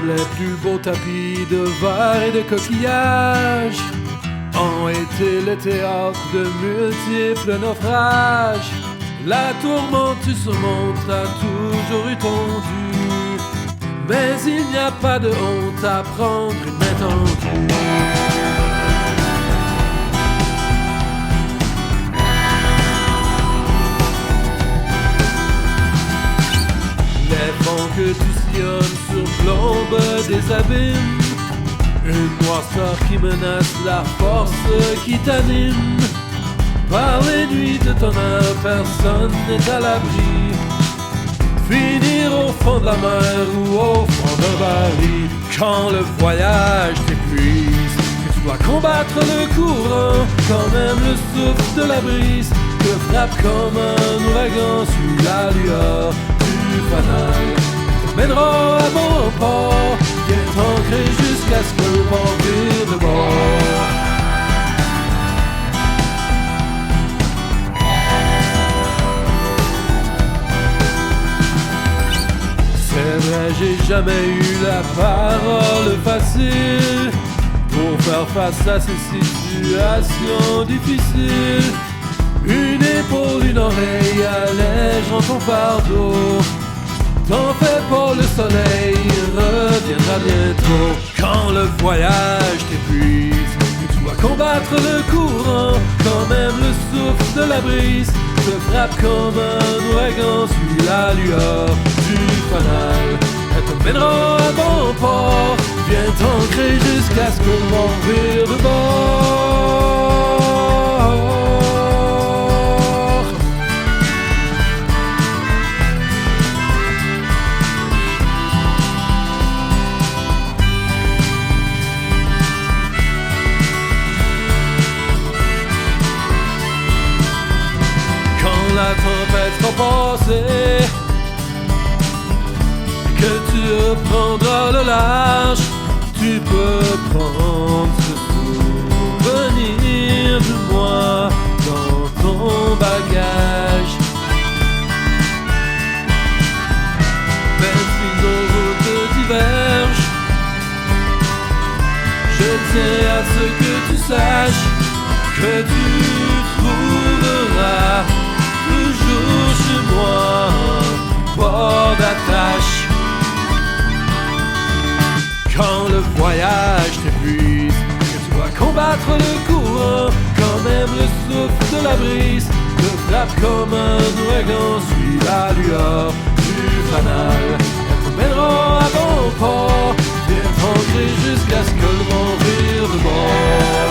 Même les plus beaux tapis de verre et de coquillages ont été le théâtre de multiples naufrages. La tourmente tu surmontes a toujours eu ton dû, mais il n'y a pas de honte à prendre une main tendue. Les vents que tu sillonnes surplombent des abîmes, une noirceur qui menace la force qui t'anime. Par les nuits de tonnerre, personne n'est à l'abri. Finir au fond de la mer ou au fond d'un baril. Quand le voyage t'épuise, que tu dois combattre le courant, quand même le souffle de la brise te frappe comme un ouragan sous la lueur du fanal. Te mènera à bon port, viens t'ancrer jusqu'à ce que le vent vire de bord. C'est vrai, j'ai jamais eu la parole facile pour faire face à ces situations difficiles. Une épaule, une oreille allégeant ton fardeau. T'en fais pas, le soleil reviendra bientôt. Quand le voyage t'épuise, que tu dois combattre le courant, quand même le souffle de la brise te frappe comme un ouragan sur la lueur du fanal. Elle te mènera à bon port, viens t'ancrer jusqu'à ce que le vent vire de bord. La tempête sera passée, que tu reprendras le large, tu peux prendre ce souvenir de moi dans ton bagage. Même si nos routes divergent, je tiens à ce que tu saches que tu trouveras toujours chez moi un port d'attache. Quand le voyage t'épuise, que tu dois combattre le courant, quand même le souffle de la brise te frappe comme un ouragan, suit la lueur du fanal. Elle te mènera à bon port, viens t'ancrer jusqu'à ce que le vent vire de bord.